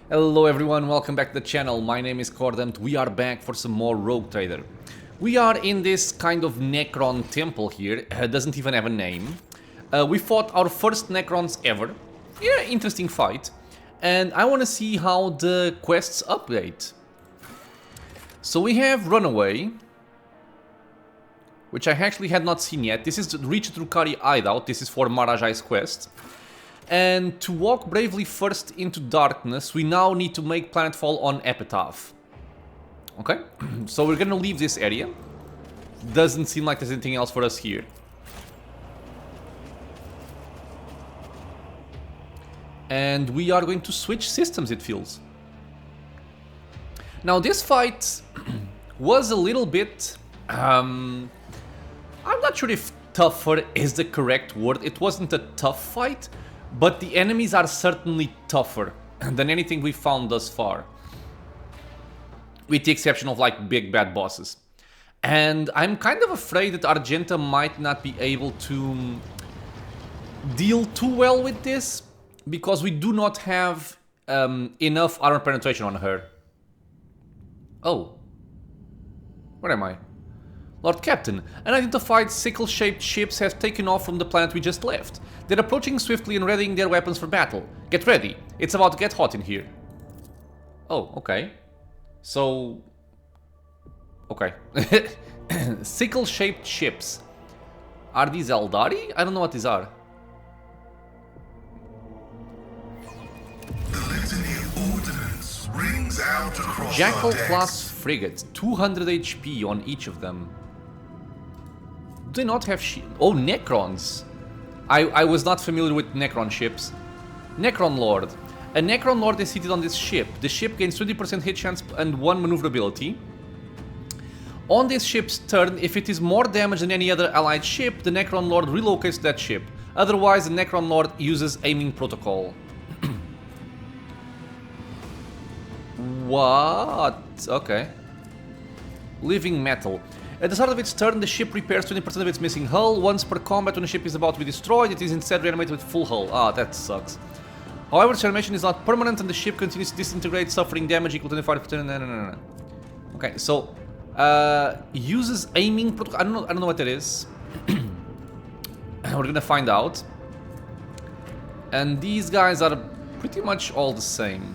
Hello everyone, welcome back to the channel. My name is Cordent. We are back for some more Rogue Trader. We are in this kind of Necron temple here. It doesn't even have a name. We fought our first Necrons ever. Yeah, interesting fight. And I want to see how the quests update. So we have Runaway, which I actually had not seen yet. This is Reach Drukhari Hideout. This is for Marazhai's quest. And to walk bravely first into darkness, we now need to make planetfall on Epitaph. Okay, so we're gonna leave this area. Doesn't seem like there's anything else for us here. And we are going to switch systems, it feels. Now this fight was a little bit... I'm not sure if tougher is the correct word. It wasn't a tough fight, but the enemies are certainly tougher than anything we found thus far. With the exception of like big bad bosses. And I'm kind of afraid that Argenta might not be able to deal too well with this, because we do not have enough armor penetration on her. Oh. Where am I? Lord Captain, unidentified sickle-shaped ships have taken off from the planet we just left. They're approaching swiftly and readying their weapons for battle. Get ready. It's about to get hot in here. Oh, okay. So... okay. Sickle-shaped ships. Are these Eldari? I don't know what these are. The litany of ordnance rings out across Jackal our decks. class frigate. 200 HP on each of them. Do they not have oh, Necrons. I was not familiar with Necron ships. Necron Lord. A Necron Lord is seated on this ship. The ship gains 20% hit chance and 1 maneuverability. On this ship's turn, if it is more damage than any other allied ship, the Necron Lord relocates that ship. Otherwise, the Necron Lord uses aiming protocol. What? Okay. Living metal. At the start of its turn, the ship repairs 20% of its missing hull. Once per combat, when the ship is about to be destroyed, it is instead reanimated with full hull. Ah, that sucks. However, this animation is not permanent and the ship continues to disintegrate, suffering damage equal to 25%. No. Okay, so uses aiming protocol. I don't know what that is. We're gonna find out. And these guys are pretty much all the same.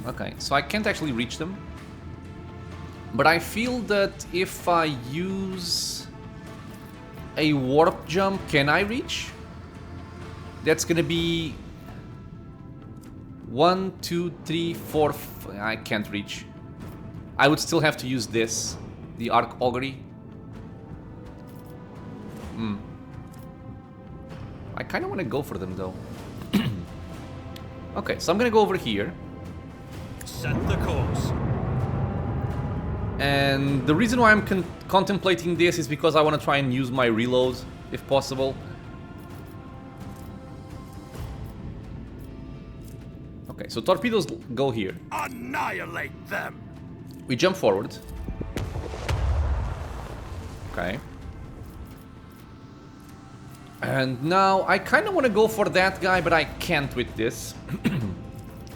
Okay, so I can't actually reach them. But I feel that if I use a warp jump, can I reach? That's gonna be 1, 2, 3, 4. I can't reach. I would still have to use this, the Arc Augury. I kind of want to go for them though. Okay, so I'm gonna go over here. Set the course. And the reason why I'm contemplating this is because I want to try and use my reload, if possible. Okay, so torpedoes go here. Annihilate them. We jump forward. Okay. And now I kind of want to go for that guy, but I can't with this.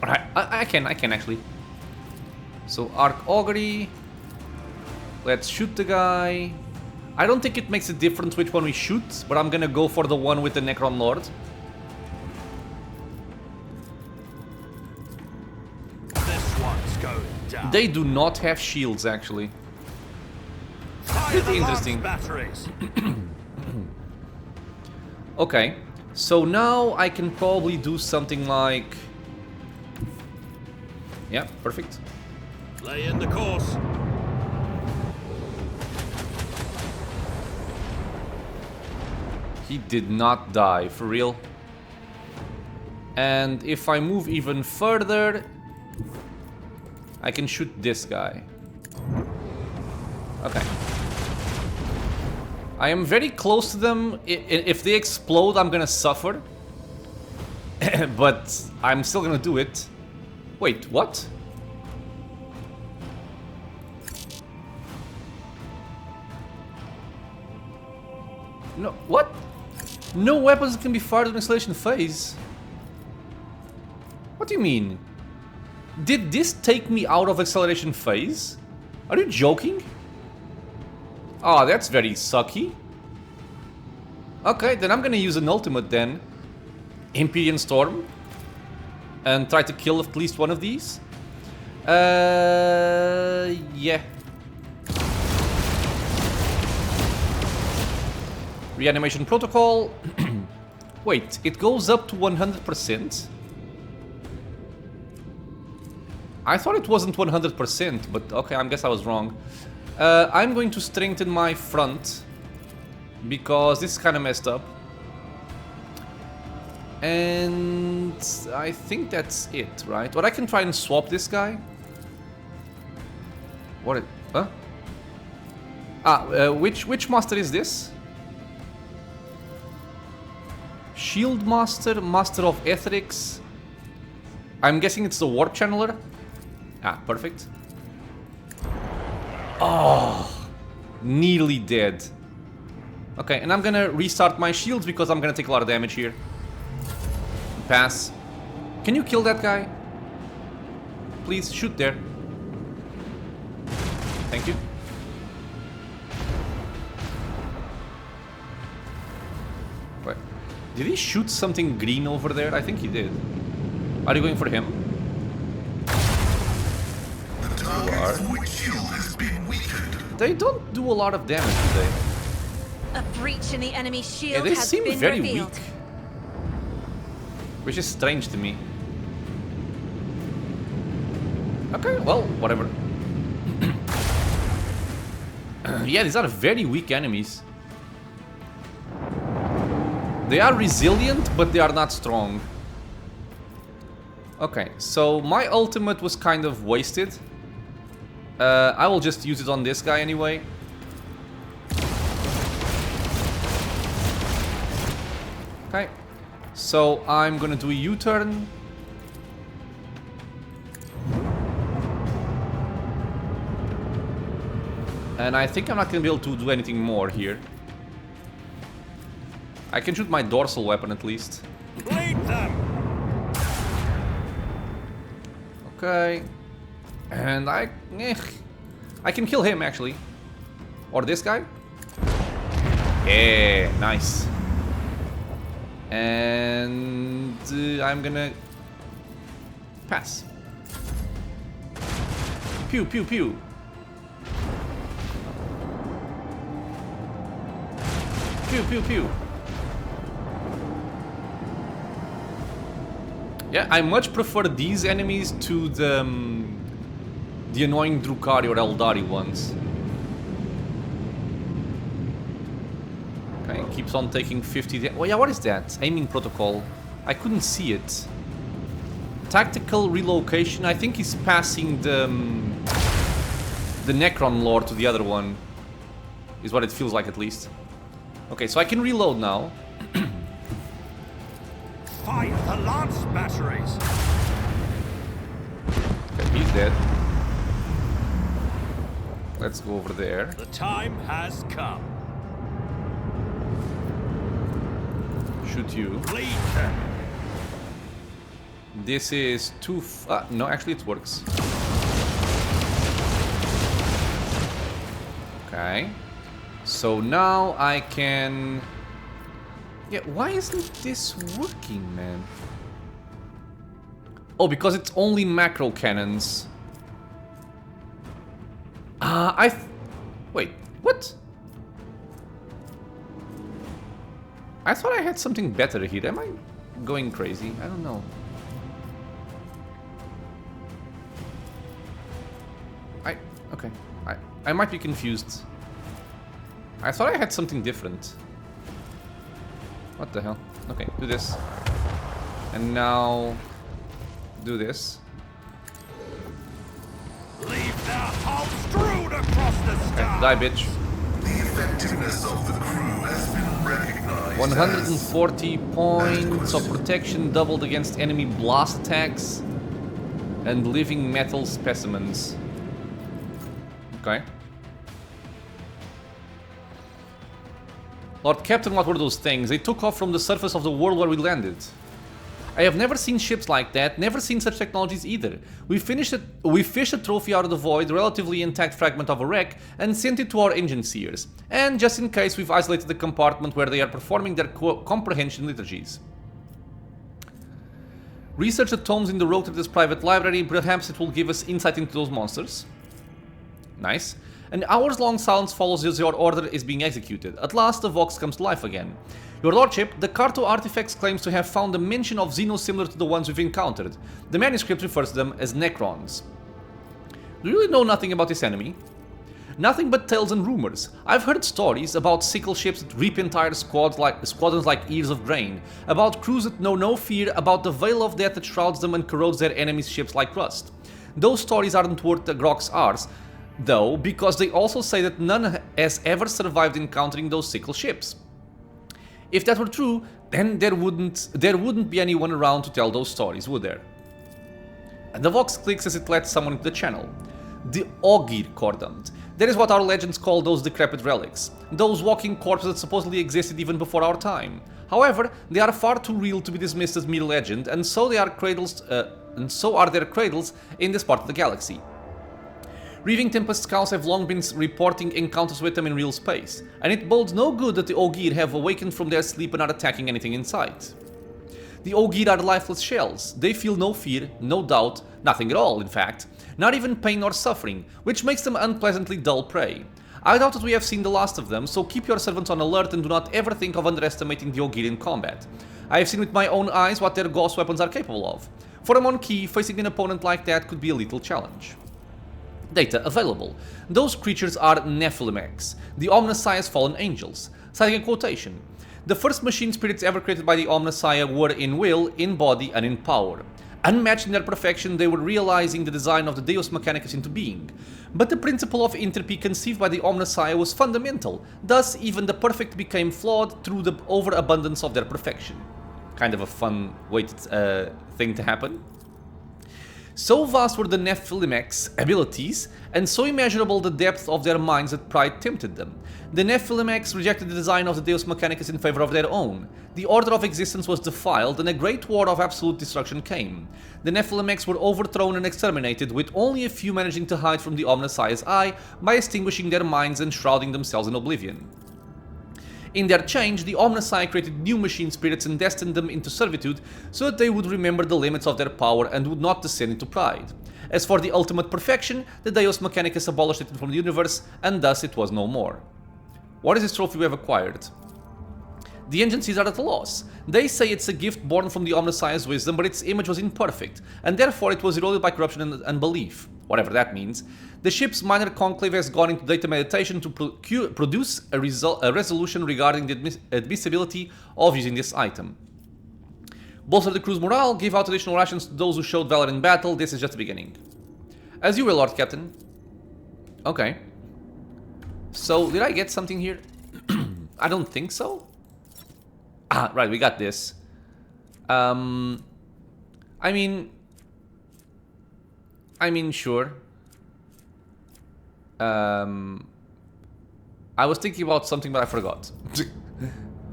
Alright, I can actually. So Arc Augury. Let's shoot the guy. I don't think it makes a difference which one we shoot, but I'm gonna go for the one with the Necron Lord. This one's going down. They do not have shields, actually. Fire the interesting. launch batteries. Okay, so now I can probably do something like... yeah, perfect. Lay in the course. He did not die, for real. And if I move even further, I can shoot this guy. Okay. I am very close to them. If they explode, I'm gonna suffer. But I'm still gonna do it. Wait, what? No, what? No weapons can be fired in installation phase. What do you mean? Did this take me out of acceleration phase? Are you joking? Oh, that's very sucky. Okay, then I'm gonna use an ultimate then. Empyrean Storm. And try to kill at least one of these. Yeah. Reanimation protocol. Wait, it goes up to 100%? I thought it wasn't 100%, but okay, I guess I was wrong. I'm going to strengthen my front because this is kind of messed up. And I think that's it, right? Or I can try and swap this guy. What? Huh? Which master is this? Shield Master, Master of Etherics. I'm guessing it's the Warp Channeler. Ah, perfect. Oh, nearly dead. Okay, and I'm gonna restart my shields because I'm gonna take a lot of damage here. Pass. Can you kill that guy? Please, shoot there. Thank you. Wait, did he shoot something green over there? I think he did. Are you going for him? The target's void shield has been weakened. They don't do a lot of damage, do they? A breach in the enemy Yeah, shield they has seem been very revealed. weak. Which is strange to me. Okay, well, whatever. Yeah, these are very weak enemies. They are resilient, but they are not strong. Okay, so my ultimate was kind of wasted. I will just use it on this guy anyway. Okay, so I'm gonna do a U-turn. And I think I'm not gonna be able to do anything more here. I can shoot my dorsal weapon at least. Bleed them! Okay. And I can kill him actually. Or this guy. Yeah, nice. And I'm gonna pass. Pew pew pew. Pew pew pew. Yeah, I much prefer these enemies to the annoying Drukhari or Eldari ones. Okay, keeps on taking 50. Oh yeah, what is that? Aiming protocol. I couldn't see it. Tactical relocation. I think he's passing the Necron lore to the other one. Is what it feels like at least. Okay, so I can reload now. Fire the lance batteries! Okay, he's dead. Let's go over there. The time has come. Shoot you. Bleed them! This is too no, actually it works. Okay. So now I can... Yeah, why isn't this working, man? Oh, because it's only macro cannons. Wait, what? I thought I had something better here. Am I going crazy? I don't know. Okay. I might be confused. I thought I had something different. What the hell? Okay, do this. And now... do this. Leave their hulls strewn across the Okay, sky! die, bitch. The effectiveness of the crew has been recognized 140 points of protection doubled against enemy blast attacks and living metal specimens. Okay. Lord Captain, what were those things? They took off from the surface of the world where we landed. I have never seen ships like that, never seen such technologies either. We fished a trophy out of the void, relatively intact fragment of a wreck, and sent it to our engine seers. And just in case, we've isolated the compartment where they are performing their comprehension liturgies. Research the tomes in the Rotator's private library, perhaps it will give us insight into those monsters. Nice. An hours-long silence follows as your order is being executed. At last, the Vox comes to life again. Your Lordship, the Carto Artifacts claims to have found a mention of Xenos similar to the ones we've encountered. The manuscript refers to them as Necrons. Do you really know nothing about this enemy? Nothing but tales and rumors. I've heard stories about sickle ships that reap entire squadrons like ears of grain, about crews that know no fear, about the veil of death that shrouds them and corrodes their enemies' ships like rust. Those stories aren't worth the Grok's ours, though, because they also say that none has ever survived encountering those sickle ships. If that were true, then there wouldn't be anyone around to tell those stories, would there? And the Vox clicks as it lets someone into the channel. The Ogier Cordant. That is what our legends call those decrepit relics. Those walking corpses that supposedly existed even before our time. However, they are far too real to be dismissed as mere legend, and so they are so are their cradles in this part of the galaxy. Reaving Tempest scouts have long been reporting encounters with them in real space, and it bodes no good that the Ogier have awakened from their sleep and are attacking anything in sight. The Ogier are lifeless shells. They feel no fear, no doubt, nothing at all, in fact. Not even pain or suffering, which makes them unpleasantly dull prey. I doubt that we have seen the last of them, so keep your servants on alert and do not ever think of underestimating the Ogier in combat. I have seen with my own eyes what their ghost weapons are capable of. For a Monkey, facing an opponent like that could be a lethal challenge. Data available. Those creatures are Nephilimex, the Omnissiah's fallen angels. Citing a quotation. The first machine spirits ever created by the Omnissiah were in will, in body, and in power. Unmatched in their perfection, they were realizing the design of the Deus Mechanicus into being. But the principle of entropy conceived by the Omnissiah was fundamental, thus even the perfect became flawed through the overabundance of their perfection. Kind of a fun thing to happen. So vast were the Nephilimex abilities, and so immeasurable the depth of their minds that pride tempted them. The Nephilimex rejected the design of the Deus Mechanicus in favor of their own. The order of existence was defiled, and a great war of absolute destruction came. The Nephilimex were overthrown and exterminated, with only a few managing to hide from the Omnissiah's eye by extinguishing their minds and shrouding themselves in oblivion. In their change, the Omnissiah created new machine spirits and destined them into servitude so that they would remember the limits of their power and would not descend into pride. As for the ultimate perfection, the Deus Mechanicus abolished it from the universe, and thus it was no more. What is this trophy we have acquired? The agencies are at a loss. They say it's a gift born from the Omnissiah's wisdom, but its image was imperfect, and therefore it was eroded by corruption and unbelief, whatever that means. The ship's minor conclave has gone into data meditation to produce a resolution regarding the admissibility of using this item. Bolster the crew's morale, give out additional rations to those who showed valor in battle. This is just the beginning. As you will, Lord Captain. Okay. So, did I get something here? I don't think so. Ah, right, we got this. I mean, sure. I was thinking about something, but I forgot.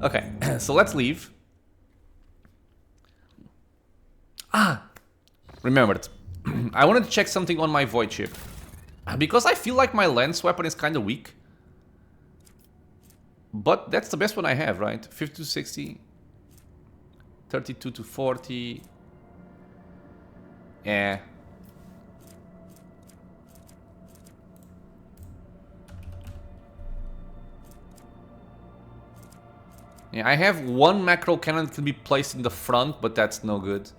Okay, so let's leave. Ah, remembered. I wanted to check something on my void ship. Because I feel like my lance weapon is kind of weak. But that's the best one I have, right? 50 to 60. 32 to 40. Yeah. Yeah, I have one macro cannon that can be placed in the front, but that's no good.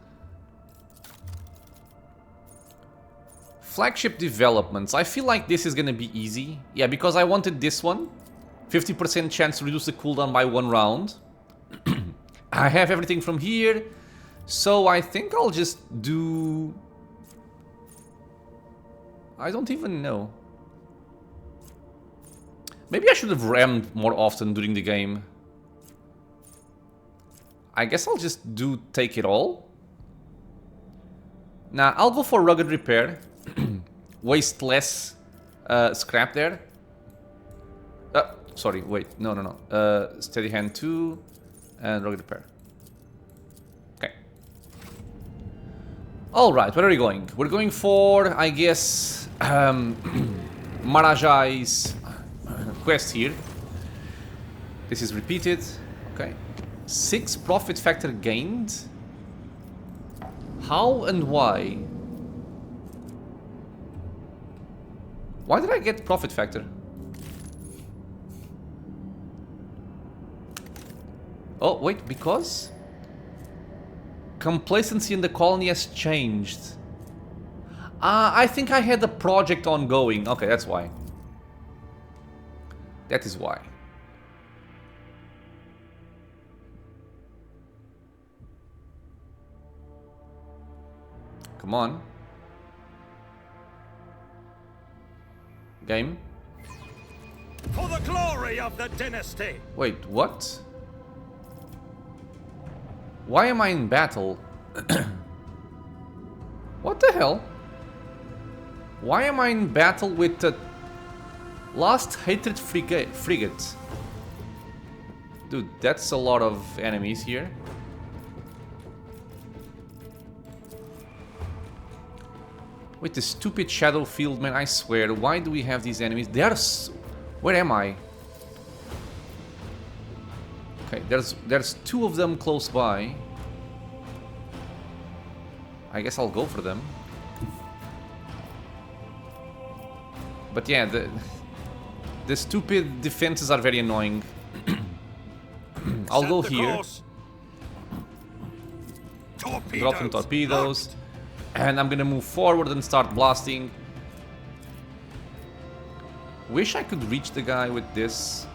Flagship developments. I feel like this is gonna be easy. Yeah, because I wanted this one. 50% chance to reduce the cooldown by 1 round. I have everything from here. So I think I'll just do... I don't even know. Maybe I should have rammed more often during the game. I guess I'll just do take it all. Nah, I'll go for rugged repair. Waste less scrap there. Sorry, wait. No. Steady hand 2 and rugged repair. Okay. Alright, where are we going? We're going for, I guess, Marazhai's quest here. This is repeated. Okay. 6 profit factor gained. How and why? Why did I get profit factor? Oh, wait, because? Complacency in the colony has changed. I think I had a project ongoing. Okay, that's why. That is why. Come on. Game. For the glory of the dynasty. Wait, what? Why am I in battle? What the hell? Why am I in battle with the last hatred frigate? Dude, that's a lot of enemies here. With the stupid shadow field, man, I swear. Why do we have these enemies? They are where am I? Okay, there's 2 of them close by. I guess I'll go for them. But yeah, the stupid defenses are very annoying. I'll go here. Drop some torpedoes. Locked. And I'm gonna move forward and start blasting. Wish I could reach the guy with this.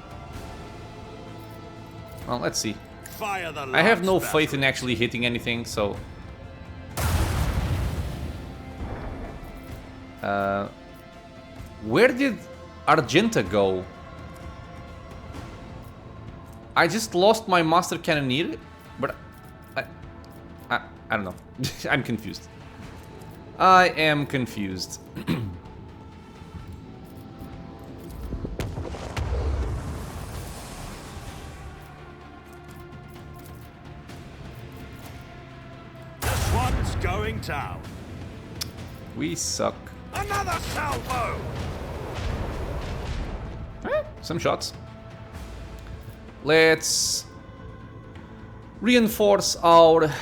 Well, let's see. Fire the I have no lance faith in battery. actually hitting anything, so... where did Argenta go? I just lost my Master Cannoneer, but... I don't know. I'm confused. I am confused. This one's going down. We suck. Another salvo. Some shots. Let's reinforce our...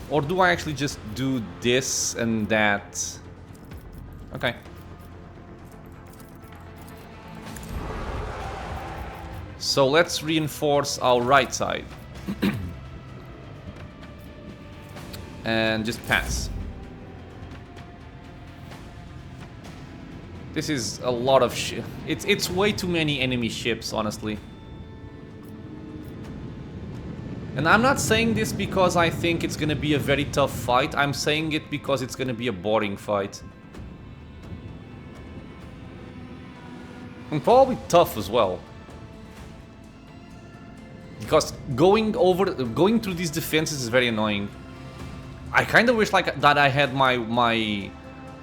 Or do I actually just do this and that? Okay. So let's reinforce our right side. And just pass. This is a lot of shit. It's way too many enemy ships, honestly. And I'm not saying this because I think it's gonna be a very tough fight. I'm saying it because it's gonna be a boring fight. And probably tough as well. Because going through these defenses is very annoying. I kind of wish like that I had my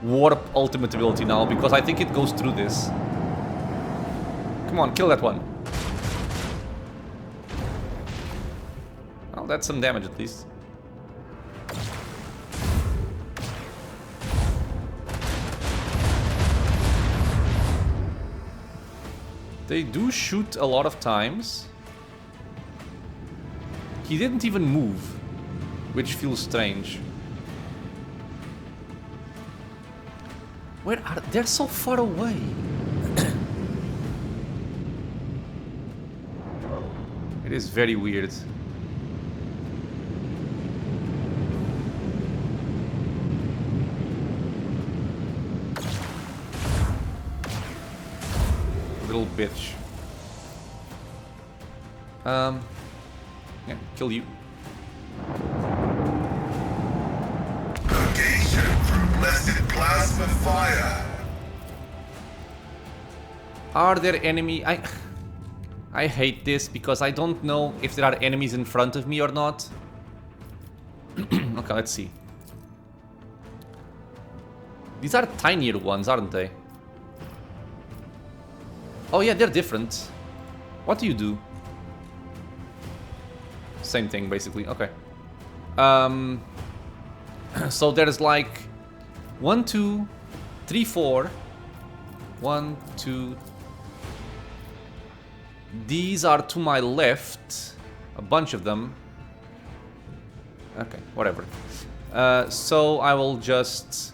warp ultimate ability now, because I think it goes through this. Come on, kill that one. Well, that's some damage at least. They do shoot a lot of times. He didn't even move, which feels strange. Where are they? They're so far away. It is very weird. Little bitch. Yeah, kill you. Negation through blessed plasma fire. Are there enemy? I hate this because I don't know if there are enemies in front of me or not. Okay, let's see. These are tinier ones, aren't they? Oh yeah, they're different. What do you do? Same thing, basically. Okay. So there's like 1, 2, 3, 4. 1, 2. These are to my left. A bunch of them. Okay, whatever. So I will just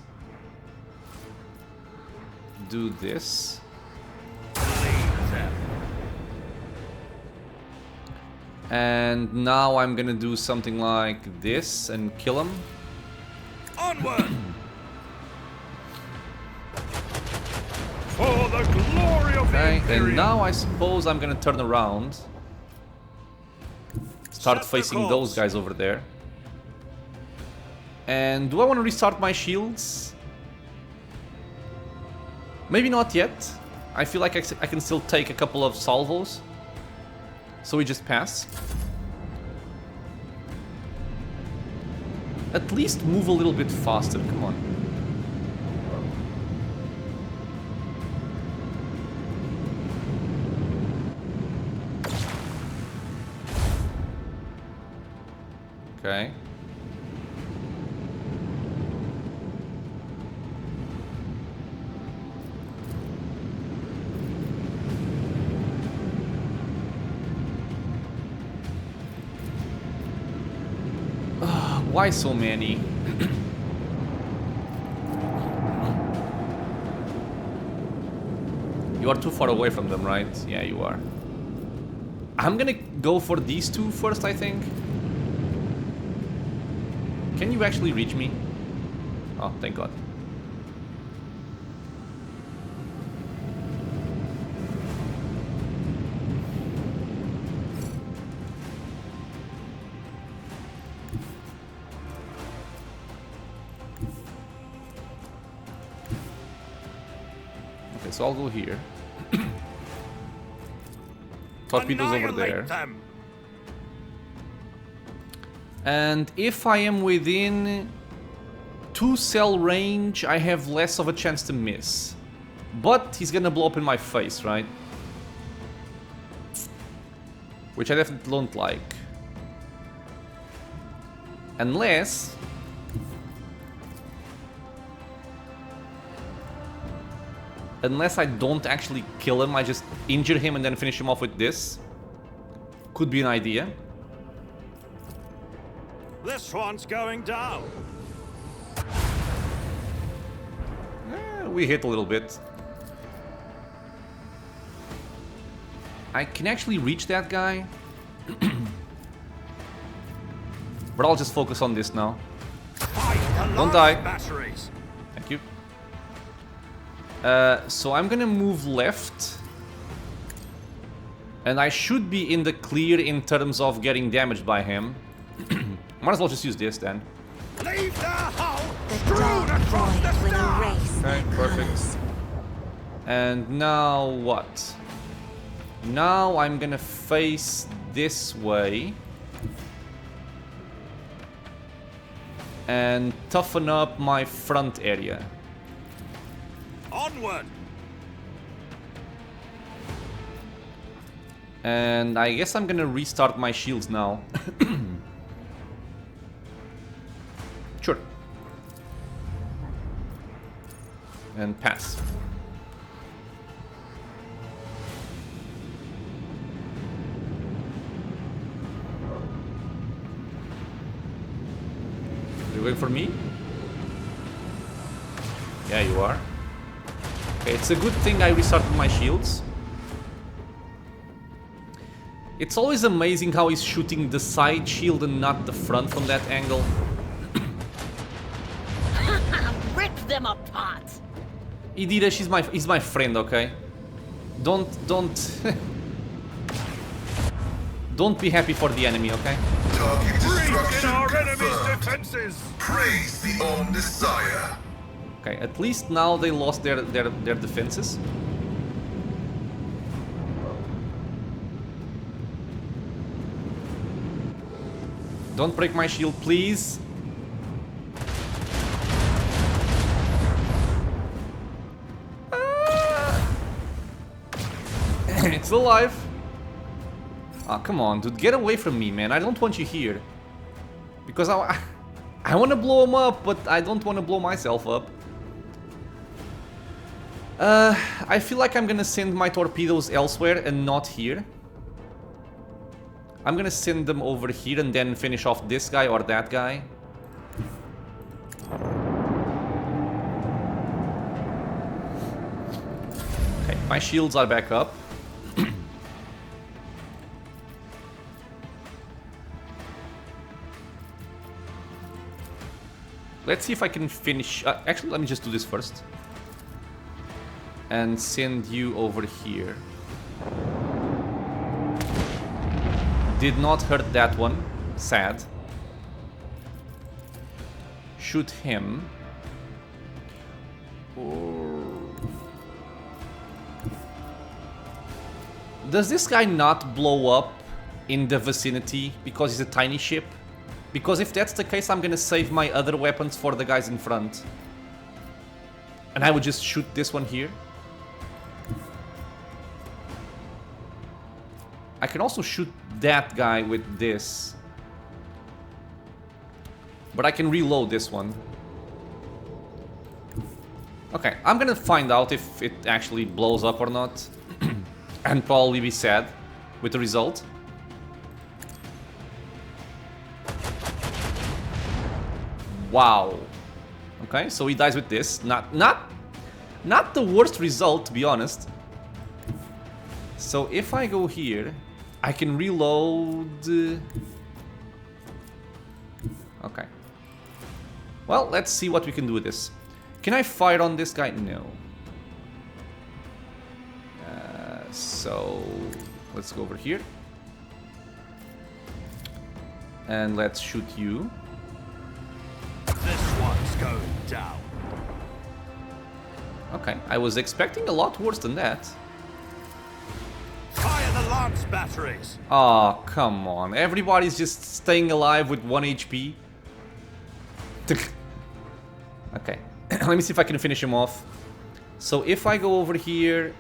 do this. And now I'm gonna do something like this and kill him. Onward! For the glory of the Okay, Imperium. and now I suppose I'm gonna turn around. Start Set the facing course. those guys over there. And do I want to restart my shields? Maybe not yet. I feel like I can still take a couple of salvos. So we just pass. At least move a little bit faster, come on. Okay. Why so many? You are too far away from them, right? Yeah, you are. I'm gonna go for these two first, I think. Can you actually reach me? Oh, thank God. Okay, so I'll go here. Torpedoes over there. Annihilate them. And if I am within 2 cell range, I have less of a chance to miss. But he's gonna blow up in my face, right? Which I definitely don't like. Unless... Unless I don't actually kill him, I just injure him and then finish him off with this. Could be an idea. This one's going down. We hit a little bit. I can actually reach that guy. But I'll just focus on this now. Fight the Don't large die. batteries. Thank you. So I'm gonna move left. And I should be in the clear in terms of getting damaged by him. Might as well just use this then. Leave their hull The strewn dark across the void will stars. erase Okay, their perfect. colours. And now what? Now I'm gonna face this way. And toughen up my front area. Onward. And I guess I'm gonna restart my shields now. Sure. And pass. You're going for me? Yeah, you are. Okay, it's a good thing I restarted my shields. It's always amazing how he's shooting the side shield and not the front from that angle. Rip them apart! Idira, he's my friend, okay? Don't don't be happy for the enemy, okay? Target Breach in destruction our enemy's confirmed. defenses. Praise the Omnissiah. Okay, at least now they lost their defenses. Don't break my shield, please. still alive. Ah, come on, dude. Get away from me, man. I don't want you here. Because I want to blow him up, but I don't want to blow myself up. I feel like I'm gonna send my torpedoes elsewhere and not here. I'm gonna send them over here and then finish off this guy or that guy. Okay, my shields are back up. Let's see if I can finish... actually, let me just do this first. And send you over here. Did not hurt that one. Sad. Shoot him. Does this guy not blow up in the vicinity because he's a tiny ship? Because if that's the case, I'm gonna save my other weapons for the guys in front. And I would just shoot this one here. I can also shoot that guy with this. But I can reload this one. Okay, I'm gonna find out if it actually blows up or not. And probably be sad with the result. Wow. Okay, so he dies with this. Not the worst result, to be honest. So if I go here, I can reload. Okay. Well, let's see what we can do with this. Can I fire on this guy? No. So let's go over here. And let's shoot you. This one's going down. Okay, I was expecting a lot worse than that. Fire the lance batteries. Oh, come on. Everybody's just staying alive with 1 HP. Okay, let me see if I can finish him off. So if I go over here,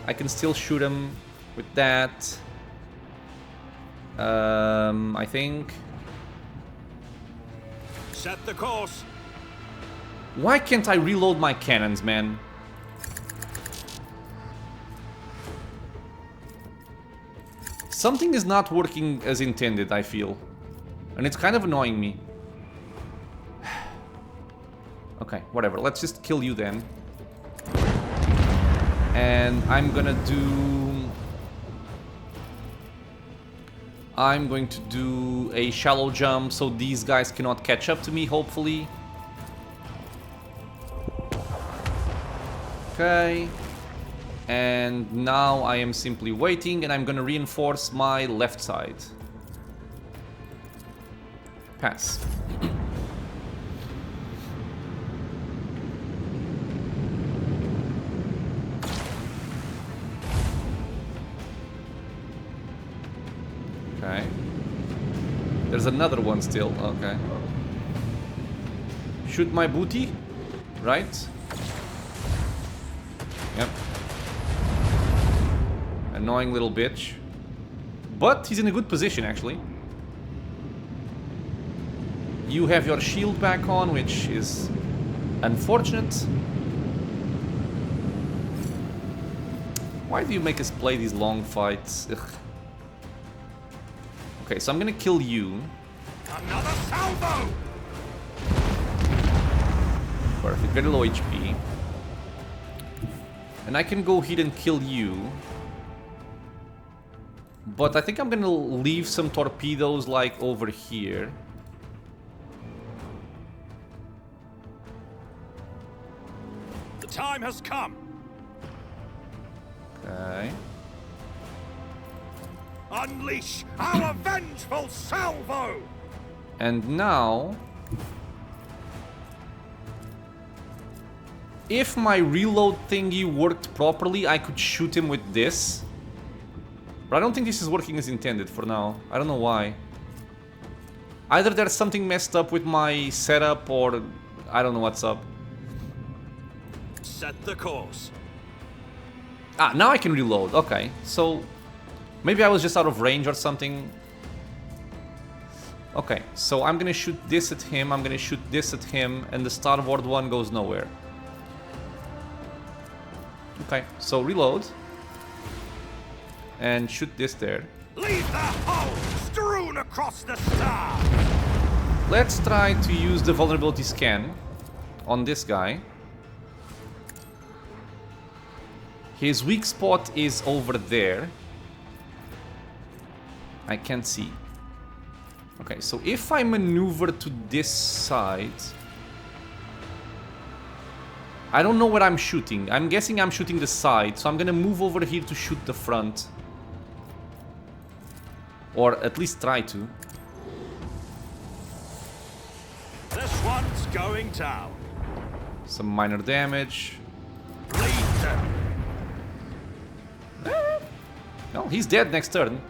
I can still shoot him with that. I think. Set the course. Why can't I reload my cannons, man? Something is not working as intended, I feel. And it's kind of annoying me. Okay, whatever. Let's just kill you then. And I'm gonna do... I'm going to do a shallow jump so these guys cannot catch up to me, hopefully. Okay. And now I am simply waiting and I'm gonna reinforce my left side. Pass. Okay. There's another one still. Okay. Shoot my booty. Right? Yep. Annoying little bitch. But he's in a good position, actually. You have your shield back on, which is unfortunate. Why do you make us play these long fights? Ugh. Okay, so I'm gonna kill you. Another salvo! Perfect, very low HP. And I can go here and kill you. But I think I'm gonna leave some torpedoes like over here. The time has come. Okay. Unleash our vengeful salvo! And now... if my reload thingy worked properly, I could shoot him with this. But I don't think this is working as intended for now. I don't know why. Either there's something messed up with my setup or I don't know what's up. Set the course. Ah, now I can reload. Okay, so maybe I was just out of range or something. Okay, so I'm gonna shoot this at him, I'm gonna shoot this at him, and the starboard one goes nowhere. Okay, so reload. And shoot this there. Leave the hull strewn across the stars! Let's try to use the vulnerability scan on this guy. His weak spot is over there. I can't see. Okay, so if I maneuver to this side... I don't know where I'm shooting. I'm guessing I'm shooting the side, so I'm gonna move over here to shoot the front. Or at least try to. This one's going down. Some minor damage. Lead them. Well, he's dead next turn.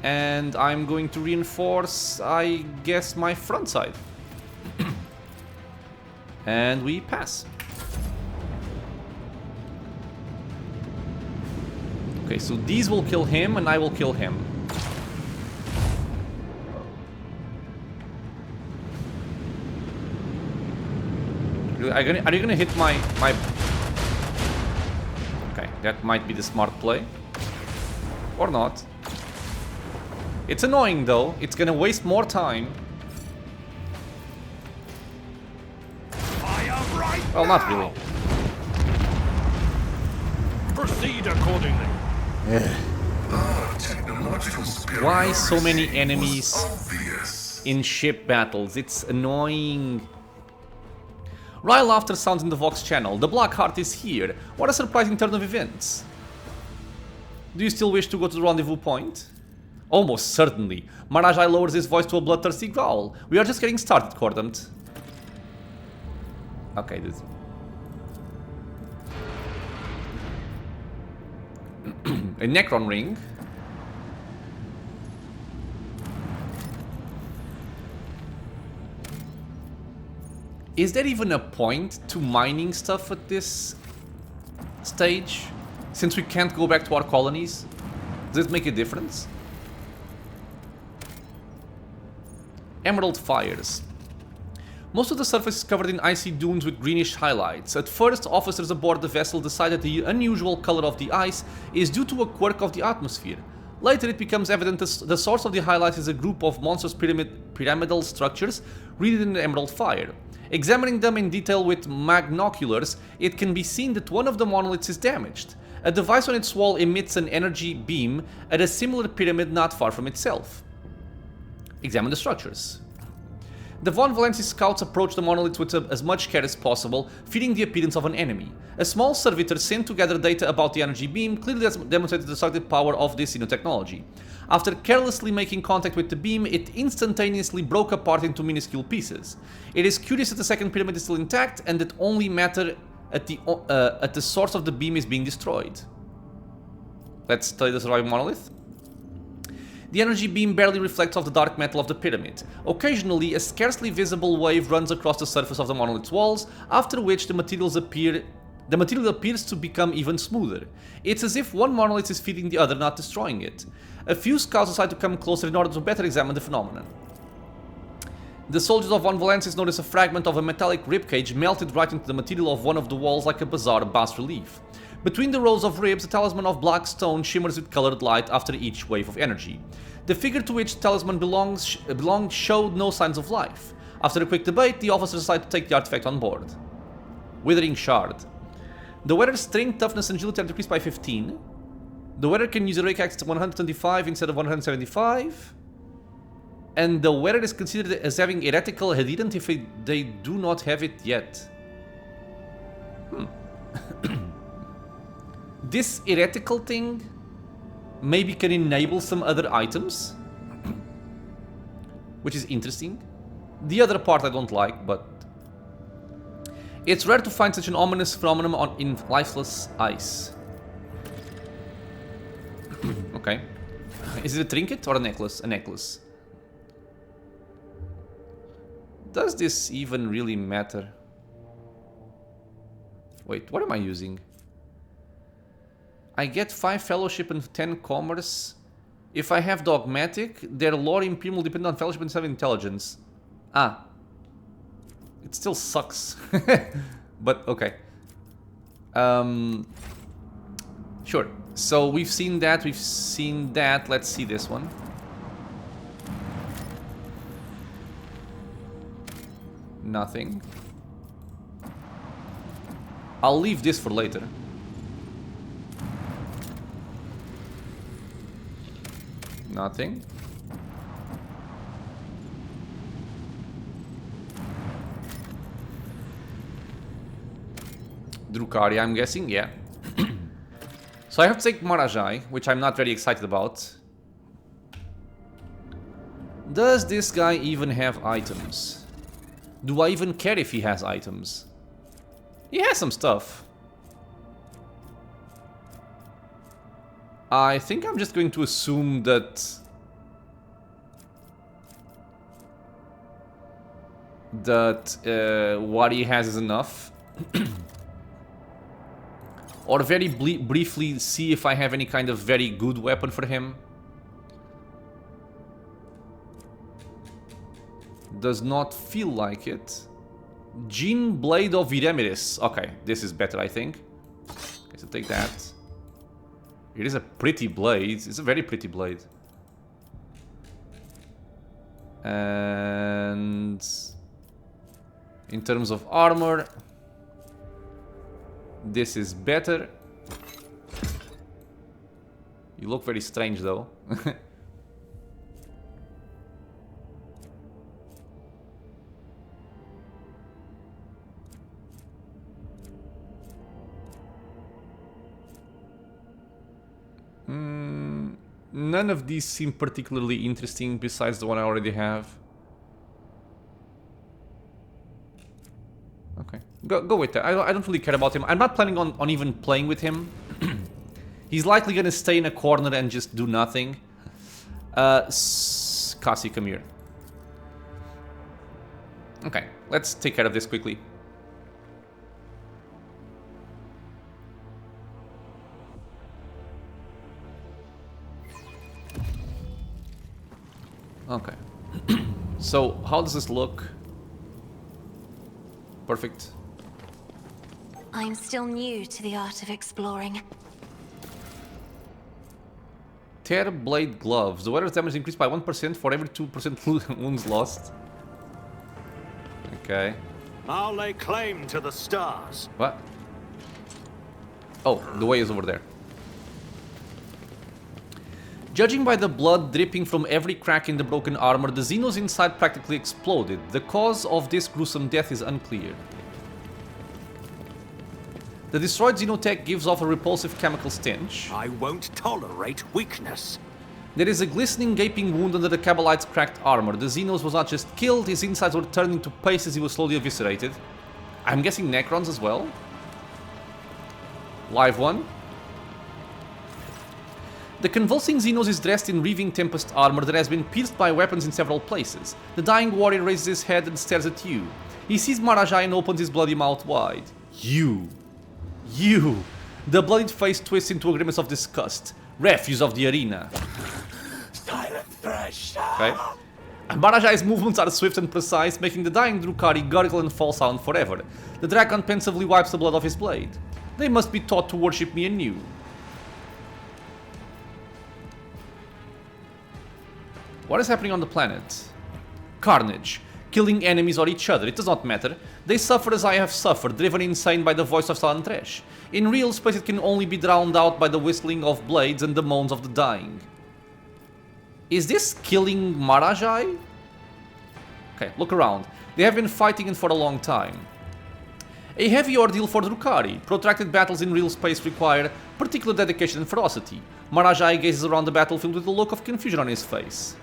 And I'm going to reinforce, I guess, my front side. And we pass. Okay, so these will kill him and I will kill him. Are you gonna hit my... Okay, that might be the smart play. Or not. It's annoying though, it's gonna waste more time. Fire right Well, now. not really. Proceed accordingly. Technological Why so many superiority enemies was obvious. in ship battles? It's annoying. Wry laughter sounds in the Vox channel. The Black Heart is here. What a surprising turn of events. Do you still wish to go to the rendezvous point? Almost certainly. Marazhai lowers his voice to a bloodthirsty growl. We are just getting started, Cordant. Okay, this... a Necron ring. Is there even a point to mining stuff at this stage? Since we can't go back to our colonies? Does it make a difference? Emerald fires. Most of the surface is covered in icy dunes with greenish highlights. At first, officers aboard the vessel decided the unusual color of the ice is due to a quirk of the atmosphere. Later, it becomes evident that the source of the highlights is a group of monstrous pyramidal structures rooted in the emerald fire. Examining them in detail with magnoculars, it can be seen that one of the monoliths is damaged. A device on its wall emits an energy beam at a similar pyramid not far from itself. Examine the structures. The Von Valenci scouts approach the monolith with as much care as possible, fearing the appearance of an enemy. A small servitor sent to gather data about the energy beam clearly demonstrated the destructive power of this technology. After carelessly making contact with the beam, it instantaneously broke apart into minuscule pieces. It is curious that the second pyramid is still intact and that only matter at the source of the beam is being destroyed. Let's study the surviving monolith. The energy beam barely reflects off the dark metal of the pyramid. Occasionally, a scarcely visible wave runs across the surface of the monolith's walls, after which the material appears to become even smoother. It's as if one monolith is feeding the other, not destroying it. A few scouts decide to come closer in order to better examine the phenomenon. The soldiers of Von Valencis notice a fragment of a metallic ribcage melted right into the material of one of the walls like a bizarre bas-relief. Between the rows of ribs, a talisman of black stone shimmers with colored light after each wave of energy. The figure to which the talisman belonged showed no signs of life. After a quick debate, the officers decide to take the artifact on board. Withering Shard. The wearer's strength, toughness, and agility are decreased by 15. The wearer can use a Reiki at 125 instead of 175. And the wearer is considered as having heretical adherent if they do not have it yet. This heretical thing maybe can enable some other items, which is interesting. The other part I don't like, but it's rare to find such an ominous phenomenon in lifeless ice. Okay. Is it a trinket or a necklace? A necklace. Does this even really matter? Wait, what am I using? I get 5 fellowship and 10 commerce. If I have dogmatic, their lore imperium will depend on fellowship and 7 intelligence. Ah. It still sucks. But okay. Sure. So we've seen that, Let's see this one. Nothing. I'll leave this for later. Nothing. Drukhari, I'm guessing, yeah. So I have to take Marazhai, which I'm not very excited about. Does this guy even have items? Do I even care if he has items? He has some stuff. I think I'm just going to assume that... what he has is enough. Or very briefly see if I have any kind of very good weapon for him. Does not feel like it. Gene Blade of Viremiris. Okay, this is better, I think. Okay, so take that. It is a pretty blade. It's a very pretty blade. And... in terms of armor... this is better. You look very strange, though. None of these seem particularly interesting besides the one I already have. Okay, go with that. I don't really care about him. I'm not planning on even playing with him. He's likely gonna stay in a corner and just do nothing. Cassie, come here. Okay, let's take care of this quickly. Okay. So, how does this look? Perfect. I'm still new to the art of exploring. Tear blade gloves. The wearer's damage is increased by 1% for every 2% wounds lost. Okay. I'll lay claim to the stars. What? Oh, the way is over there. Judging by the blood dripping from every crack in the broken armor, the Xenos inside practically exploded. The cause of this gruesome death is unclear. The destroyed Xenotech gives off a repulsive chemical stench. I won't tolerate weakness. There is a glistening, gaping wound under the Kabalite's cracked armor. The Xenos was not just killed, his insides were turned into paste as he was slowly eviscerated. I'm guessing Necrons as well? Live one. The convulsing Xenos is dressed in reaving Tempest armor that has been pierced by weapons in several places. The dying warrior raises his head and stares at you. He sees Marazhai and opens his bloody mouth wide. You! The bloodied face twists into a grimace of disgust. Refuse of the arena. Okay. Marazhai's movements are swift and precise, making the dying Drukhari gurgle and fall silent forever. The Dragon pensively wipes the blood off his blade. They must be taught to worship me anew. What is happening on the planet? Carnage. Killing enemies or each other, it does not matter. They suffer as I have suffered, driven insane by the voice of silent trash. In real space it can only be drowned out by the whistling of blades and the moans of the dying. Is this killing Marazhai? Okay, look around. They have been fighting for a long time. A heavy ordeal for Drukhari. Protracted battles in real space require particular dedication and ferocity. Marazhai gazes around the battlefield with a look of confusion on his face.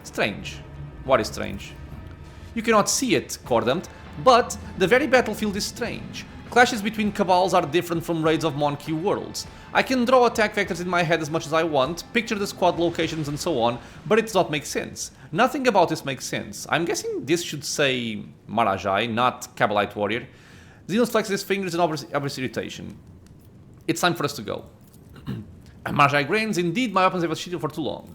Strange. What is strange? You cannot see it, Cordant, but the very battlefield is strange. Clashes between cabals are different from raids of Monkey worlds. I can draw attack vectors in my head as much as I want, picture the squad locations and so on, but it does not make sense. Nothing about this makes sense. I'm guessing this should say Marazhai, not Kabalite warrior. Xenos flexes his fingers in obvious irritation. It's time for us to go. Marazhai grins, indeed my weapons have cheated for too long.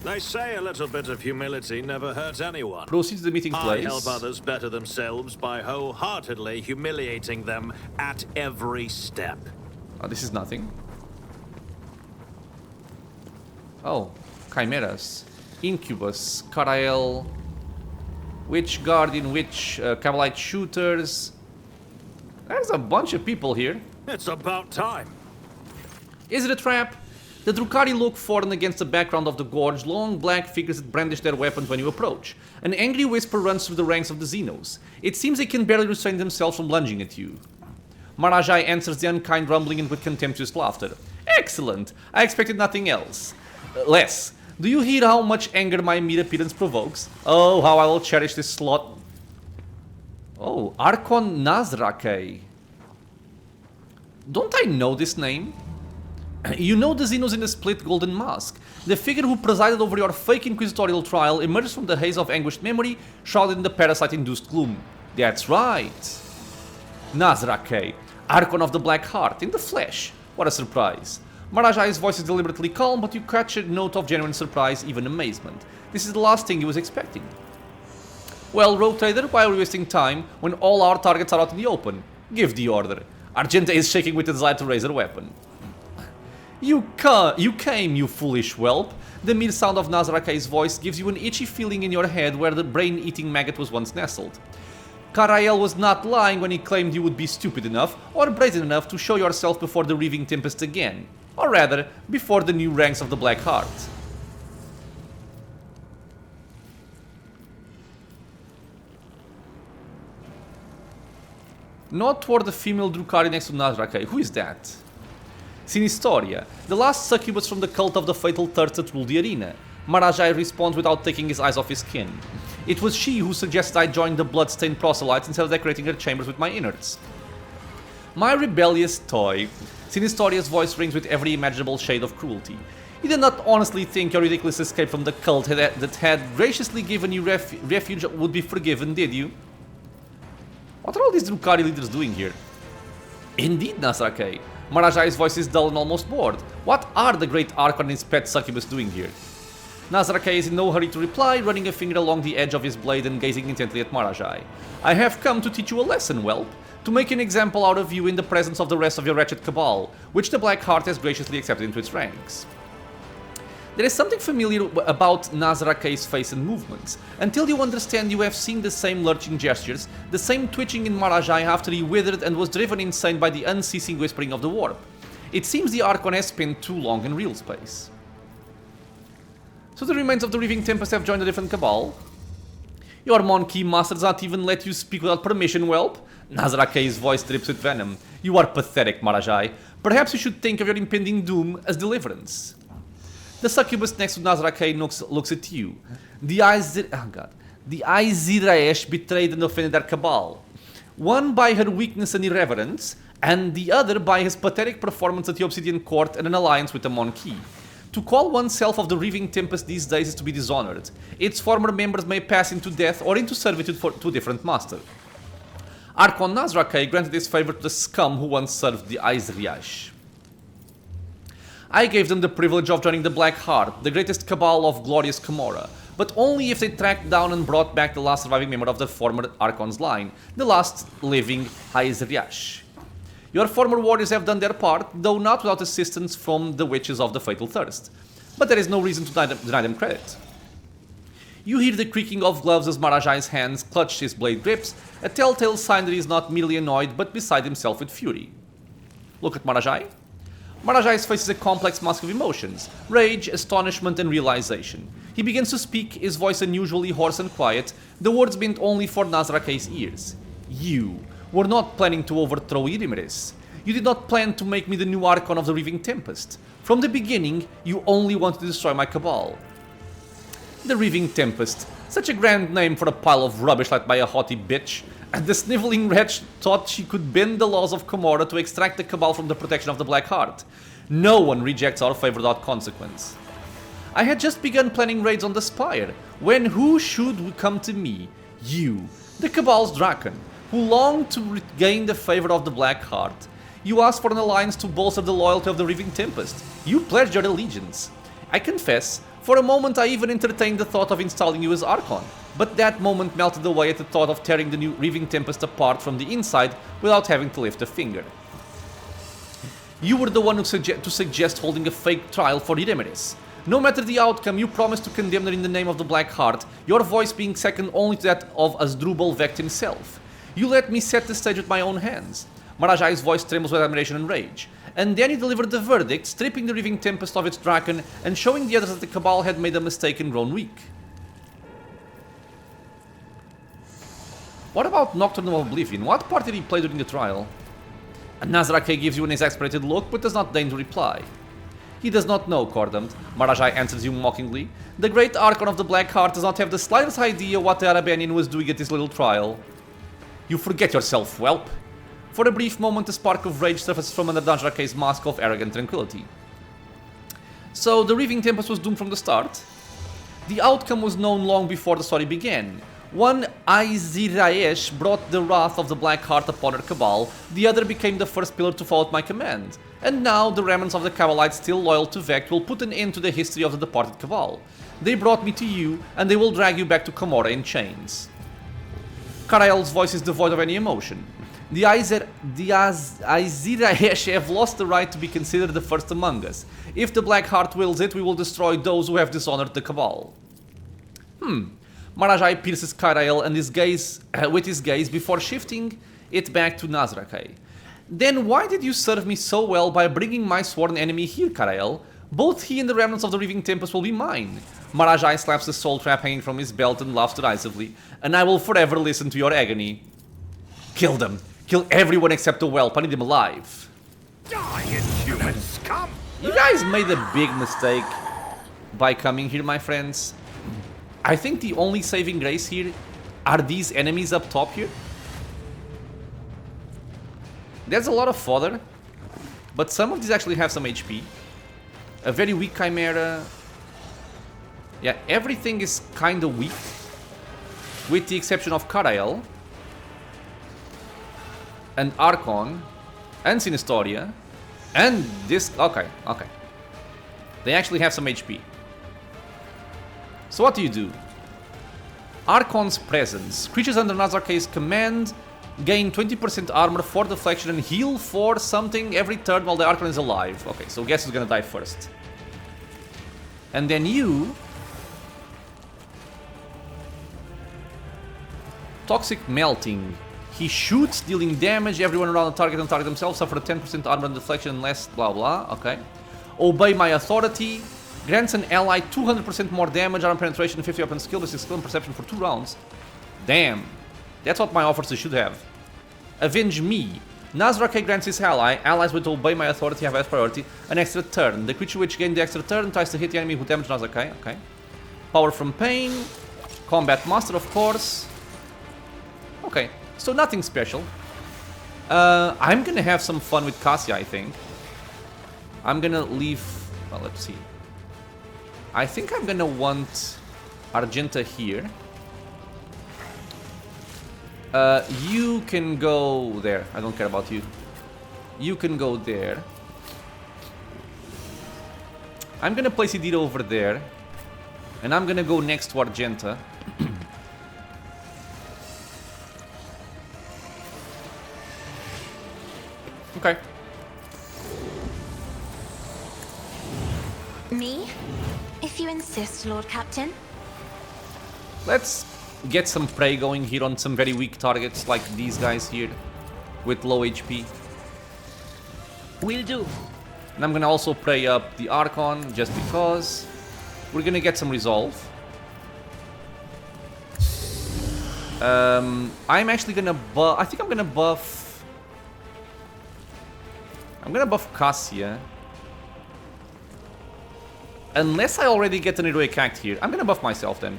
They say a little bit of humility never hurts anyone. Proceed to the meeting I place. help others better themselves by wholeheartedly humiliating them at every step. Oh, this is nothing. Oh, chimeras. Incubus, Carael, Witch Guardian, Witch, Cavalite Shooters. There's a bunch of people here. It's about time. Is it a trap? The Drukhari look forward against the background of the gorge, long black figures that brandish their weapons when you approach. An angry whisper runs through the ranks of the Xenos. It seems they can barely restrain themselves from lunging at you. Marazhai answers the unkind rumbling and with contemptuous laughter. Excellent! I expected nothing else. Less. Do you hear how much anger my mere appearance provokes? Oh, how I will cherish this slot. Oh, Archon Nazrakei. Don't I know this name? You know the Xenos in the split golden mask. The figure who presided over your fake inquisitorial trial emerged from the haze of anguished memory, shrouded in the parasite-induced gloom. That's right. Nazrakei, Archon of the Black Heart, in the flesh. What a surprise. Marazhai's voice is deliberately calm, but you catch a note of genuine surprise, even amazement. This is the last thing he was expecting. Well, Rogue Trader, why are we wasting time when all our targets are out in the open? Give the order. Argenta is shaking with the desire to raise her weapon. You came, you foolish whelp. The mere sound of Nazrakei's voice gives you an itchy feeling in your head where the brain-eating maggot was once nestled. Carael was not lying when he claimed you would be stupid enough or brazen enough to show yourself before the Reaving Tempest again. Or rather, before the new ranks of the Black Heart. Nod toward the female Drukhari next to Nazrakei. Who is that? Sinistoria, the last succubus from the cult of the fatal thirst that ruled the arena. Marazhai responds without taking his eyes off his skin. It was she who suggested I join the blood-stained proselytes instead of decorating her chambers with my innards. My rebellious toy. Sinistoria's voice rings with every imaginable shade of cruelty. You did not honestly think your ridiculous escape from the cult that had graciously given you refuge would be forgiven, did you? What are all these Drukhari leaders doing here? Indeed, Nazrakei. Marazhai's voice is dull and almost bored. What are the great Archon and his pet succubus doing here? Nazrakei is in no hurry to reply, running a finger along the edge of his blade and gazing intently at Marazhai. I have come to teach you a lesson, whelp. To make an example out of you in the presence of the rest of your wretched cabal, which the Black Heart has graciously accepted into its ranks. There is something familiar about Nazrakei's face and movements. Until you understand, you have seen the same lurching gestures, the same twitching in Marazhai after he withered and was driven insane by the unceasing whispering of the warp. It seems the Archon has spent too long in real space. So the remains of the Reaving Tempest have joined a different cabal? Your Monkey Masters not even let you speak without permission, whelp? Nazrakei's voice drips with venom. You are pathetic, Marazhai. Perhaps you should think of your impending doom as deliverance. The succubus next to Nazrakei looks at you. The Iziraesh betrayed and offended their cabal. One by her weakness and irreverence, and the other by his pathetic performance at the Obsidian Court and an alliance with the Monkey. To call oneself of the Reaving Tempest these days is to be dishonored. Its former members may pass into death or into servitude to a different master. Archon Nazrakei granted this favor to the scum who once served the Iziraesh. I gave them the privilege of joining the Black Heart, the greatest cabal of glorious Camorra, but only if they tracked down and brought back the last surviving member of the former Archon's line, the last living Iziraesh. Your former warriors have done their part, though not without assistance from the witches of the Fatal Thirst. But there is no reason to deny them credit. You hear the creaking of gloves as Marazhai's hands clutch his blade grips, a telltale sign that he is not merely annoyed, but beside himself with fury. Look at Marazhai. Marazhai's face is a complex mask of emotions, rage, astonishment, and realization. He begins to speak, his voice unusually hoarse and quiet, the words meant only for Nazrakei's ears. You were not planning to overthrow Irimeris. You did not plan to make me the new Archon of the Reaving Tempest. From the beginning, you only wanted to destroy my cabal. The Reaving Tempest, such a grand name for a pile of rubbish led by a haughty bitch. And the sniveling wretch thought she could bend the laws of Camorra to extract the cabal from the protection of the Black Heart. No one rejects our favor without consequence. I had just begun planning raids on the Spire, when who should come to me? You, the Cabal's Draken, who longed to regain the favor of the Black Heart. You asked for an alliance to bolster the loyalty of the Reaving Tempest. You pledged your allegiance. I confess, for a moment I even entertained the thought of installing you as Archon, but that moment melted away at the thought of tearing the new Reaving Tempest apart from the inside without having to lift a finger. You were the one who suggest holding a fake trial for Iremeres. No matter the outcome, you promised to condemn her in the name of the Black Heart, your voice being second only to that of Asdrubal Vecht himself. You let me set the stage with my own hands. Marazhai's voice trembles with admiration and rage. And then he delivered the verdict, stripping the Reaving Tempest of its Draken and showing the others that the Cabal had made a mistake and grown weak. What about Nocturnal Oblivion? What part did he play during the trial? Nazrake gives you an exasperated look, but does not deign to reply. He does not know, Cordant. Marazhai answers you mockingly. The great Archon of the Black Heart does not have the slightest idea what the Arabanian was doing at this little trial. You forget yourself, whelp. For a brief moment, a spark of rage surfaces from under Nazrake's mask of arrogant tranquility. So, the Reaving Tempest was doomed from the start? The outcome was known long before the story began. One Aiziraesh brought the wrath of the Black Heart upon her Cabal, the other became the first pillar to follow my command. And now, the remnants of the Cabalites still loyal to Vecht will put an end to the history of the departed Cabal. They brought me to you, and they will drag you back to Camorra in chains. Karael's voice is devoid of any emotion. The Aiziraesh have lost the right to be considered the first among us. If the Black Heart wills it, we will destroy those who have dishonored the Cabal. Marazhai pierces Karael and with his gaze before shifting it back to Nazrake. Then why did you serve me so well by bringing my sworn enemy here, Karael? Both he and the remnants of the Reaving Tempest will be mine. Marazhai slaps the soul trap hanging from his belt and laughs derisively. And I will forever listen to your agony. Kill them. Kill everyone except the whelp. I need them alive. Die, inhuman scum! You guys made a big mistake by coming here, my friends. I think the only saving grace here are these enemies up top here. There's a lot of fodder, but some of these actually have some HP. A very weak Chimera. Yeah, everything is kind of weak, with the exception of Karael, and Archon, and Sinistoria, and this... Okay. They actually have some HP. So what do? Archon's Presence. Creatures under Nazarke's command gain 20% armor for deflection and heal for something every turn while the Archon is alive. Okay, so guess who's gonna die first? And then you... Toxic Melting. He shoots, dealing damage. Everyone around the target and target themselves suffer 10% armor and deflection and less blah blah. Okay. Obey my authority. Grants an ally 200% more damage, armor penetration, 50 weapon skill, with skill and perception for 2 rounds. Damn. That's what my officers should have. Avenge me. Nazrake grants his allies with Obey my authority have as priority, an extra turn. The creature which gained the extra turn tries to hit the enemy who damaged Nazrake. Okay. Power from Pain. Combat Master, of course. Okay. So nothing special. I'm gonna have some fun with Cassia, I think. I'm gonna leave... Well, let's see. I think I'm gonna want Argenta here. You can go there. I don't care about you. You can go there. I'm gonna place Idira over there. And I'm gonna go next to Argenta. Okay. Me? If you insist, Lord Captain. Let's get some prey going here on some very weak targets like these guys here with low HP. Will do. And I'm gonna also prey up the Archon just because we're gonna get some resolve. I'm actually gonna buff... I think I'm gonna buff... I'm gonna buff Cassia. Unless I already get an heroic act here. I'm gonna buff myself then.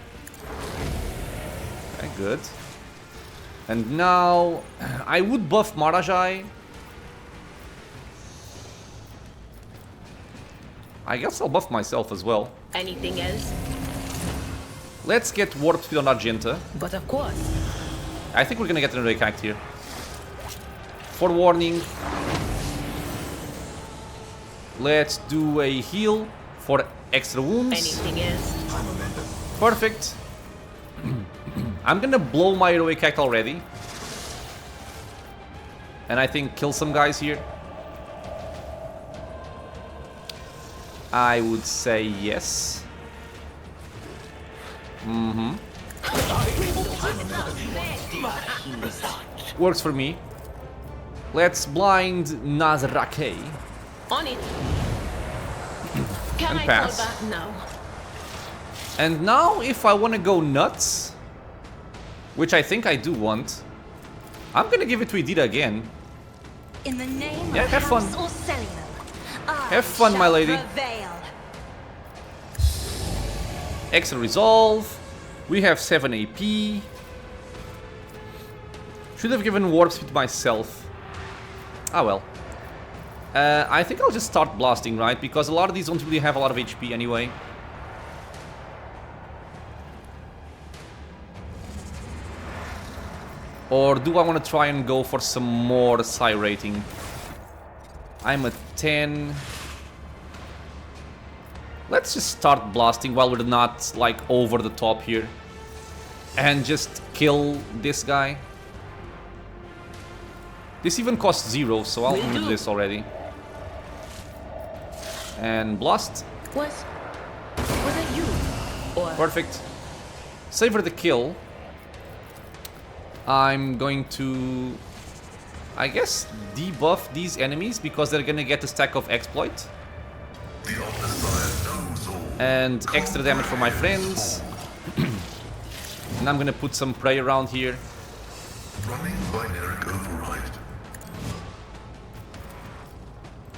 Okay, good. And now... I would buff Marazhai. I guess I'll buff myself as well. Anything else? Let's get Warp Speed on Argenta. But of course. I think we're gonna get an heroic act here. Forewarning. Let's do a heal for extra wounds. Anything else? Perfect. I'm gonna blow my heroic act already. And I think kill some guys here. I would say yes. Works for me. Let's blind Marazhai. On it. Can And I pass. fall back now? And now if I want to go nuts, which I think I do want, I'm gonna give it to Idira again. In the name Yeah, of have fun. House Orselio, I Have fun, my shall lady. prevail. Extra resolve. We have 7 AP. Should have given warp speed myself. Ah well. I think I'll just start blasting, right? Because a lot of these don't really have a lot of HP anyway. Or do I want to try and go for some more psi rating? I'm at 10. Let's just start blasting while we're not like over the top here. And just kill this guy. This even costs 0, so I'll do this already. And blast. Was it you? Or Perfect. Savor the kill. I'm going to, I guess, debuff these enemies because they're gonna get a stack of exploit. The Omnissiah knows all. And extra damage for my friends. And I'm gonna put some prey around here. Running binaric override.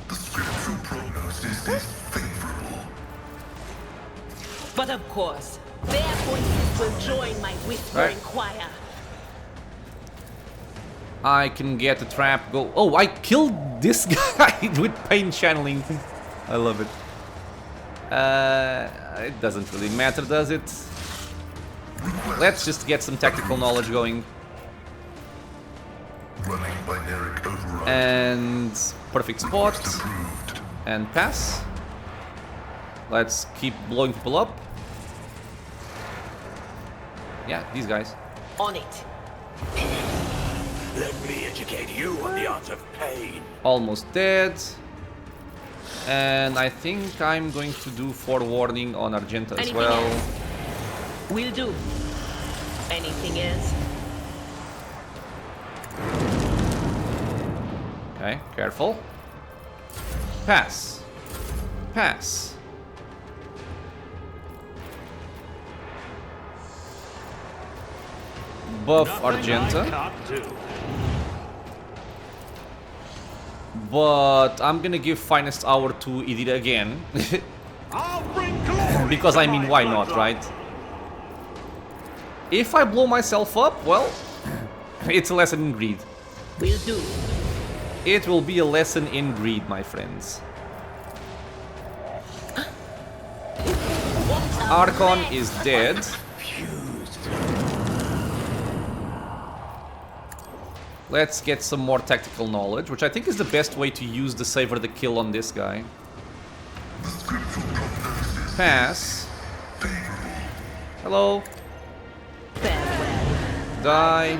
The scriptural prognosis is favorable. But of course, their voices will join my whispering Right. choir. I can get the trap go. Oh, I killed this guy with pain channeling. I love it. It doesn't really matter, does it? Let's just get some tactical knowledge going. Running binaric override. And perfect spot. Approved. And pass. Let's keep blowing people up. Yeah, these guys. On it. Let me educate you on the art of pain. Almost dead. And I think I'm going to do forewarning on Argenta as Anything well. else? Will do. Anything else? Okay, careful. Pass. Pass. Buff Argenta. Can't do. But I'm gonna give Finest Hour to Idira again. I'll bring glory Because to I mean, my why not, bloodline. right? If I blow myself up, well, it's a lesson in greed. Will do. It will be a lesson in greed, my friends. Archon is dead. Let's get some more tactical knowledge, which I think is the best way to use the savor the kill on this guy. The scriptural prognosis Pass. favorable. Hello. Farewell. Die.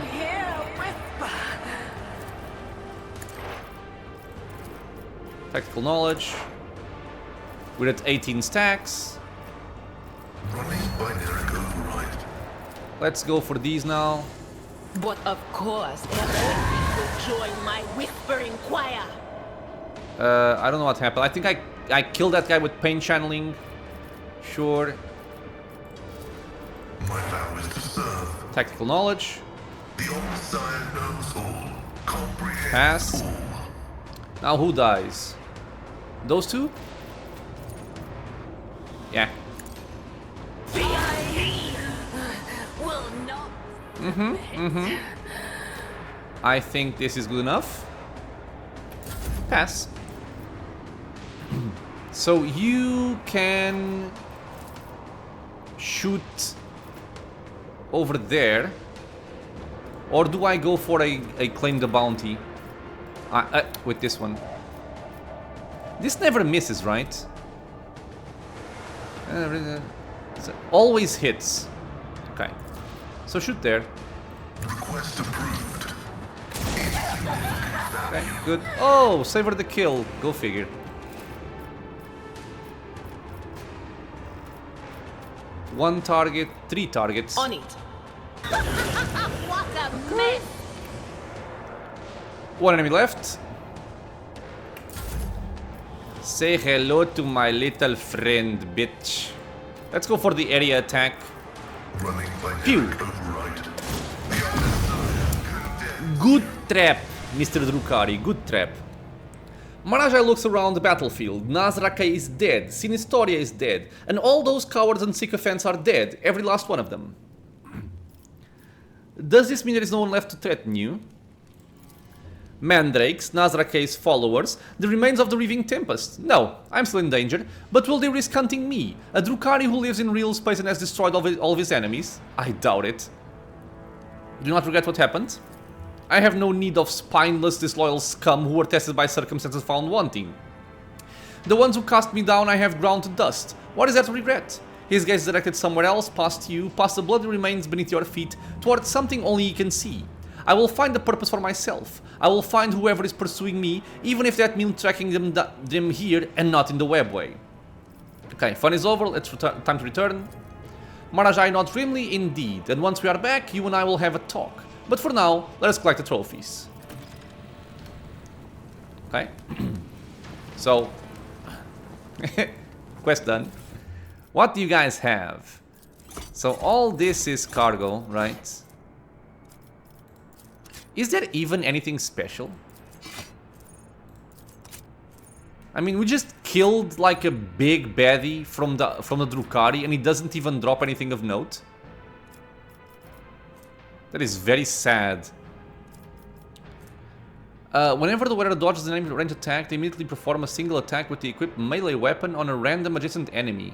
Tactical knowledge. We're at 18 stacks. Running binaric override. Let's go for these now. But of course, their voices will join my whispering choir. I don't know what happened. I think I killed that guy with pain channeling. Sure. My vow is to serve. Tactical knowledge. The Omnissiah knows all. Comprehends Pass. all. Now who dies? Those two? Yeah. Will not. I think this is good enough. Pass. So you can shoot over there. Or do I go for a claim the bounty? With this one. This never misses, right? It always hits. Okay. So shoot there. Request approved. Okay, good. Oh, savor the kill. Go figure. One target, 3 targets. On it. What a mess! One enemy left. Say hello to my little friend, bitch. Let's go for the area attack. Running Phew. dynamic override. Good trap, Mr. Drukhari. Good trap. Marazhai looks around the battlefield. Marazhai is dead. Sinistoria is dead. And all those cowards and sycophants are dead. Every last one of them. Does this mean there is no one left to threaten you? Mandrakes, Nazrake's followers, the remains of the Reaving Tempest. No, I'm still in danger, but will they risk hunting me, a Drukhari who lives in real space and has destroyed all of his enemies? I doubt it. Do not regret what happened. I have no need of spineless, disloyal scum who were tested by circumstances found wanting. The ones who cast me down I have ground to dust. What is there to regret? His gaze directed somewhere else, past you, past the bloody remains beneath your feet, towards something only you can see. I will find the purpose for myself. I will find whoever is pursuing me, even if that means tracking them here and not in the webway. Okay, fun is over, it's time to return. Marazhai nods grimly, indeed, and once we are back, you and I will have a talk. But for now, let us collect the trophies. Okay. So, quest done. What do you guys have? So all this is cargo, right? Is there even anything special? I mean, we just killed like a big baddie from the Drukhari and he doesn't even drop anything of note. That is very sad. Whenever the wearer dodges an enemy range attack, they immediately perform a single attack with the equipped melee weapon on a random adjacent enemy.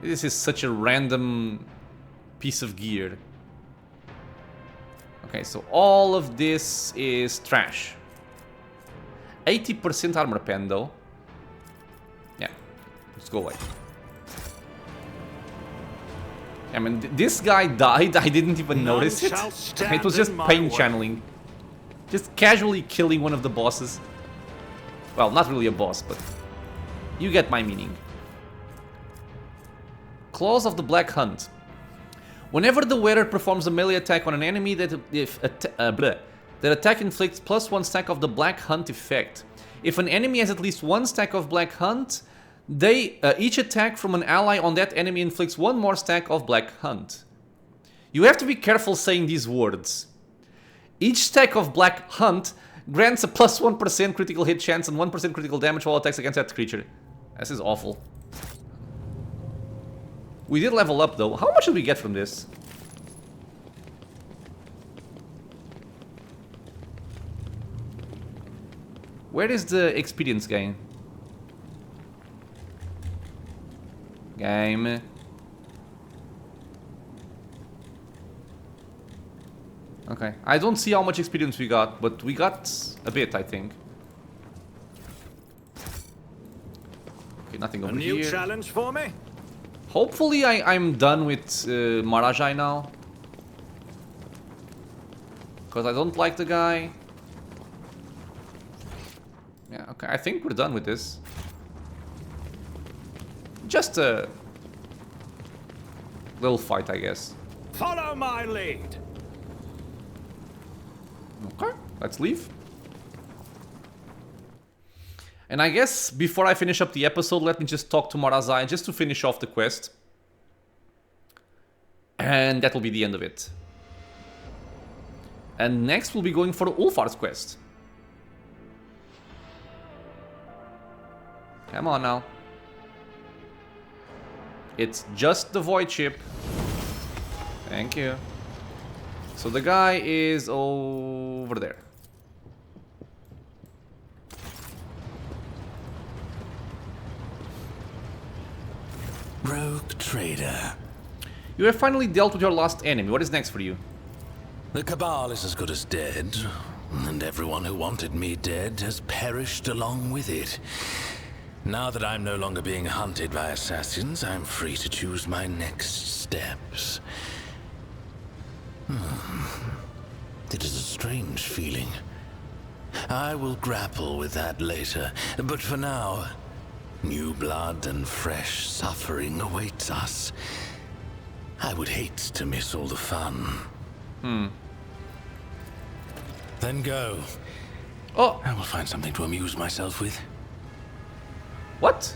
This is such a random piece of gear. Okay, so all of this is trash. 80% armor pen though. Yeah, let's go away. I mean, this guy died, I didn't even notice it. It was just pain channeling. Just casually killing one of the bosses. Well, not really a boss, but you get my meaning. Claws of the Black Hunt. Whenever the wearer performs a melee attack on an enemy that attack inflicts +1 stack of the Black Hunt effect. If an enemy has at least 1 stack of Black Hunt, each attack from an ally on that enemy inflicts 1 more stack of Black Hunt. You have to be careful saying these words. Each stack of Black Hunt grants a +1% critical hit chance and 1% critical damage while attacks against that creature. This is awful. We did level up though. How much did we get from this? Where is the experience gain? Game. Okay, I don't see how much experience we got, but we got a bit, I think. Okay, nothing over here. A new challenge for me? Hopefully I'm done with Marazhai now. Because I don't like the guy. Yeah, okay, I think we're done with this. Just a little fight, I guess. Follow my lead. Okay, let's leave. And I guess before I finish up the episode, let me just talk to Marazhai just to finish off the quest. And that will be the end of it. And next we'll be going for Ulfar's quest. Come on now. It's just the void chip. Thank you. So the guy is over there. Rogue trader. You have finally dealt with your last enemy. What is next for you? The Cabal is as good as dead, and everyone who wanted me dead has perished along with it. Now that I'm no longer being hunted by assassins, I'm free to choose my next steps. It is a strange feeling. I will grapple with that later, but for now, new blood and fresh suffering awaits us. I would hate to miss all the fun. Then go. Oh, I will find something to amuse myself with. what?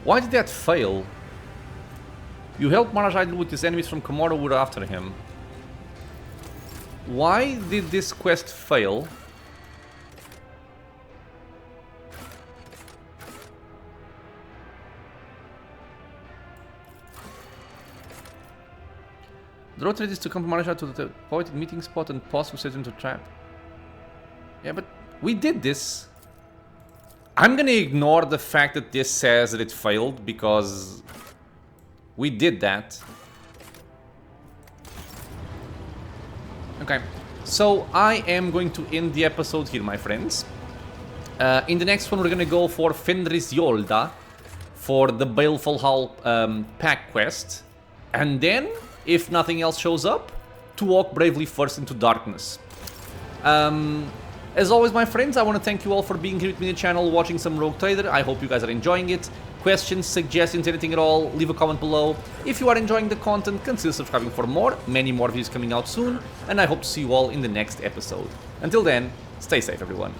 Why did that fail? You helped Marazhai deal with his enemies from Komodo who were after him. Why did this quest fail? The road is to come from Marazhai to the appointed meeting spot and possibly set into trap. Yeah, but we did this. I'm gonna ignore the fact that this says that it failed because we did that. Okay, so I am going to end the episode here, my friends. In the next one, we're gonna go for Fenris Yolda for the Baleful Hall pack quest, and then, if nothing else shows up, to walk bravely first into darkness. As always, my friends, I want to thank you all for being here with me on the channel, watching some Rogue Trader. I hope you guys are enjoying it. Questions, suggestions, anything at all, leave a comment below. If you are enjoying the content, consider subscribing for more. Many more videos coming out soon, and I hope to see you all in the next episode. Until then, stay safe, everyone.